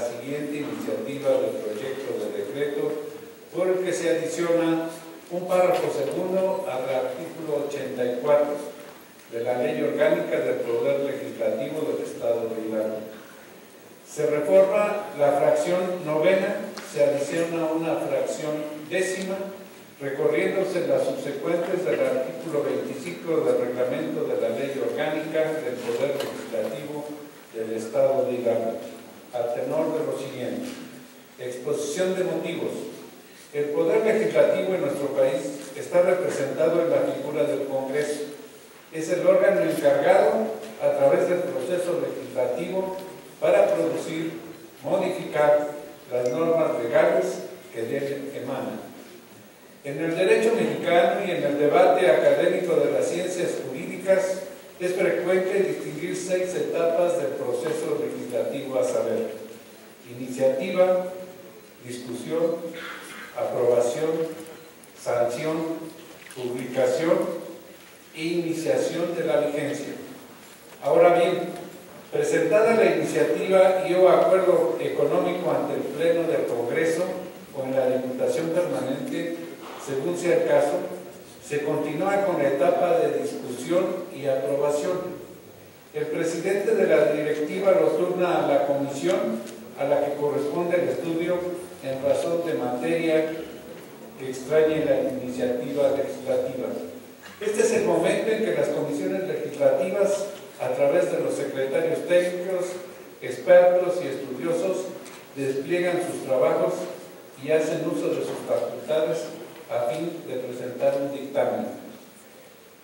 la siguiente iniciativa del proyecto de decreto por el que se adiciona un párrafo segundo al artículo 84 de la Ley Orgánica del Poder Legislativo del Estado de Hidalgo. Se reforma la fracción novena, se adiciona una fracción décima, recorriéndose las subsecuentes del artículo 25 del reglamento de la Ley Orgánica del Poder Legislativo del Estado de Hidalgo, al tenor de lo siguiente. Exposición de motivos. El Poder Legislativo en nuestro país está representado en la figura del Congreso. Es el órgano encargado, a través del proceso legislativo, para producir, modificar las normas legales que de él emanan. En el derecho mexicano y en el debate académico de las ciencias jurídicas es frecuente distinguir 6 etapas del proceso legislativo, a saber: iniciativa, discusión, aprobación, sanción, publicación e iniciación de la vigencia. Ahora bien, presentada la iniciativa y o acuerdo económico ante el Pleno del Congreso o en la Diputación Permanente, según sea el caso, se continúa con la etapa de discusión y aprobación. El presidente de la directiva lo turna a la comisión a la que corresponde el estudio en razón de materia que extrañe la iniciativa legislativa. Este es el momento en que las comisiones legislativas, a través de los secretarios técnicos, expertos y estudiosos, despliegan sus trabajos y hacen uso de sus facultades a fin de presentar un dictamen.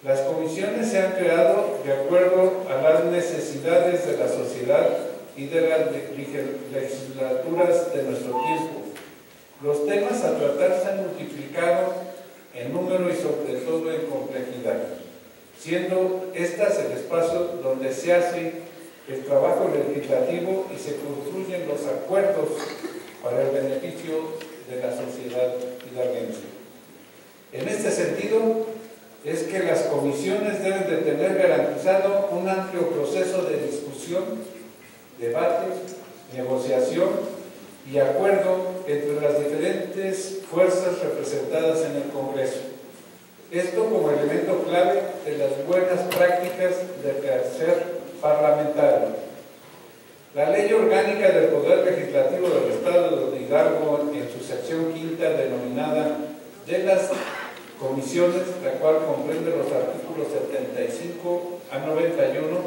Las comisiones se han creado de acuerdo a las necesidades de la sociedad y de las legislaturas de nuestro tiempo. Los temas a tratar se han multiplicado en número y sobre todo en complejidad, siendo estas el espacio donde se hace el trabajo legislativo y se construyen los acuerdos para el beneficio de la sociedad hidalguense. En este sentido, es que las comisiones deben de tener garantizado un amplio proceso de discusión, debate, negociación y acuerdo entre las diferentes fuerzas representadas en el Congreso. Esto como elemento clave de las buenas prácticas del quehacer parlamentario. La Ley Orgánica del Poder Legislativo del Estado de Hidalgo, en su sección quinta denominada de las comisiones, la cual comprende los artículos 75 a 91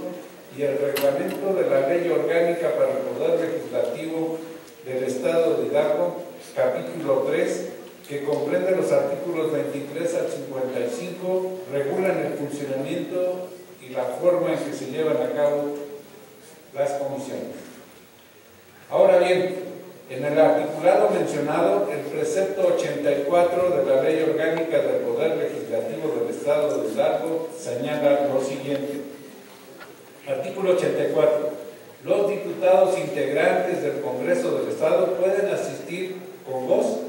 y el reglamento de la Ley Orgánica para el Poder Legislativo del Estado de Hidalgo, capítulo 3, que comprende los artículos 23 al 55, regulan el funcionamiento y la forma en que se llevan a cabo las comisiones. Ahora bien, en el articulado mencionado, el precepto 84 de la Ley Orgánica del Poder Legislativo del Estado de Hidalgo señala lo siguiente. Artículo 84. Los diputados integrantes del Congreso del Estado pueden asistir con voz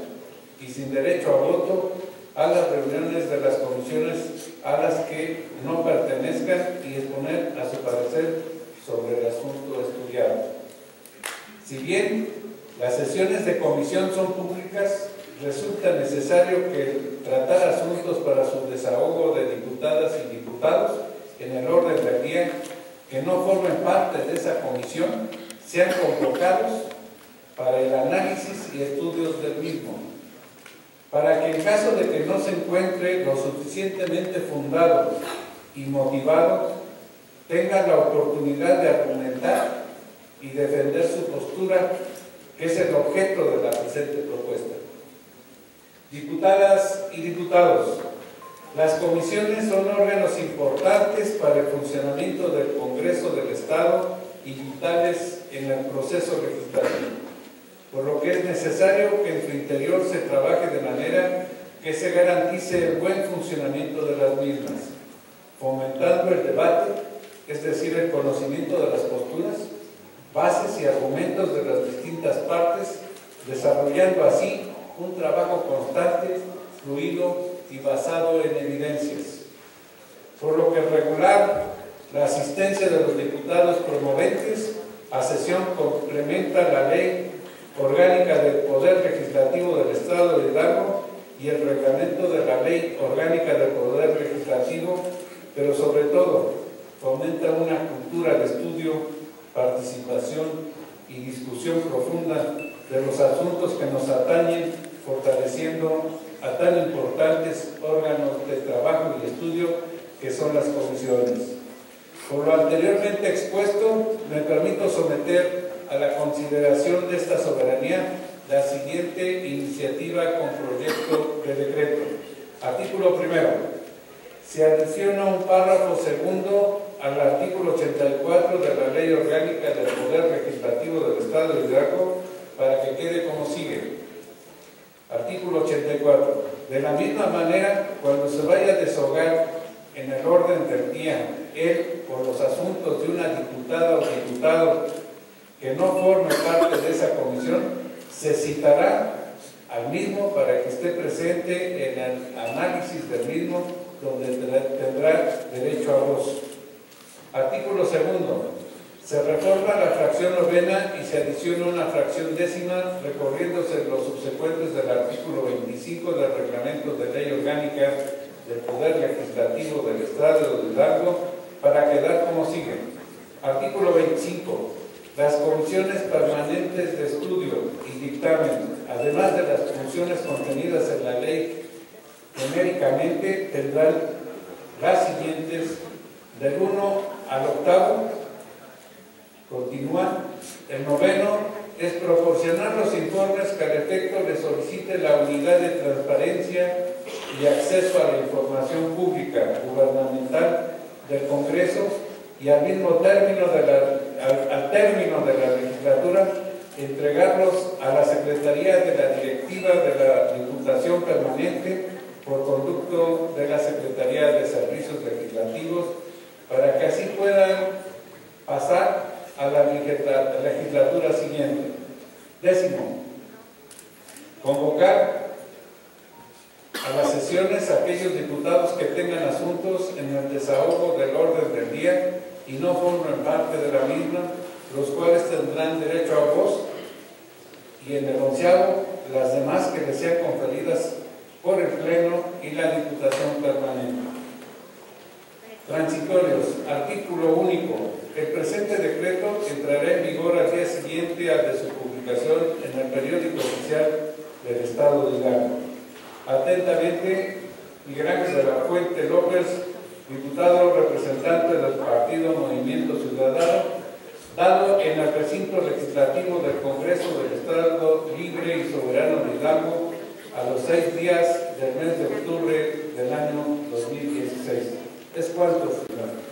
y sin derecho a voto a las reuniones de las comisiones a las que no pertenezcan y exponer a su parecer sobre el asunto estudiado. Si bien las sesiones de comisión son públicas, resulta necesario que tratar asuntos para su desahogo de diputadas y diputados en el orden del día que no formen parte de esa comisión sean convocados para el análisis y estudios del mismo, para que en caso de que no se encuentre lo suficientemente fundado y motivado, tengan la oportunidad de argumentar y defender su postura, que es el objeto de la presente propuesta. Diputadas y diputados, las comisiones son órganos importantes para el funcionamiento del Congreso del Estado y vitales en el proceso legislativo, por lo que es necesario que en su interior se trabaje de manera que se garantice el buen funcionamiento de las mismas, fomentando el debate, es decir, el conocimiento de las posturas, bases y argumentos de las distintas partes, desarrollando así un trabajo constante, fluido y basado en evidencias. Por lo que regular la asistencia de los diputados promoventes Accesión complementa la Ley Orgánica del Poder Legislativo del Estado de Hidalgo y el reglamento de la Ley Orgánica del Poder Legislativo, pero sobre todo fomenta una cultura de estudio, participación y discusión profunda de los asuntos que nos atañen, fortaleciendo a tan importantes órganos de trabajo y estudio que son las comisiones. Por lo anteriormente expuesto, me permito someter a la consideración de esta soberanía la siguiente iniciativa con proyecto de decreto. Artículo primero. Se adiciona un párrafo segundo al artículo 84 de la Ley Orgánica del Poder Legislativo del Estado de Hidalgo para que quede como sigue. Artículo 84. De la misma manera, cuando se vaya a deshogar en el orden del día él por los asuntos de una diputada o diputado que no forme parte de esa comisión, se citará al mismo para que esté presente en el análisis del mismo, donde tendrá derecho a voz. Artículo segundo. Se reforma la fracción novena y se adiciona una fracción décima, recorriéndose los subsecuentes del artículo 25 del Reglamento de Ley Orgánica del Poder Legislativo del Estado de Hidalgo, para quedar como sigue. Artículo 25. Las comisiones permanentes de estudio y dictamen, además de las funciones contenidas en la ley, genéricamente tendrán las siguientes: del 1 al 8. Continúa. El 9 es proporcionar los informes que al efecto le solicite la Unidad de Transparencia y Acceso a la Información Pública Gubernamental del Congreso, y al término de la legislatura entregarlos a la Secretaría de la Directiva de la Diputación Permanente por conducto de la Secretaría de Servicios Legislativos, para que así puedan pasar a la legislatura siguiente. 10. Convocar a las sesiones a aquellos diputados que tengan asuntos en el desahogo del orden del día y no formen parte de la misma, los cuales tendrán derecho a voz, y en el 11, las demás que les sean conferidas por el Pleno y la Diputación Permanente. Transitorios. Artículo único. El presente decreto entrará en vigor al día siguiente al de su publicación en el periódico oficial del Estado de Hidalgo. Atentamente, Miguel Ángel de la Fuente López, diputado representante del partido Movimiento Ciudadano, dado en el recinto legislativo del Congreso del Estado Libre y Soberano de Hidalgo a los 6 días del mes de octubre del año 2016. ¿Es cuánto, señor?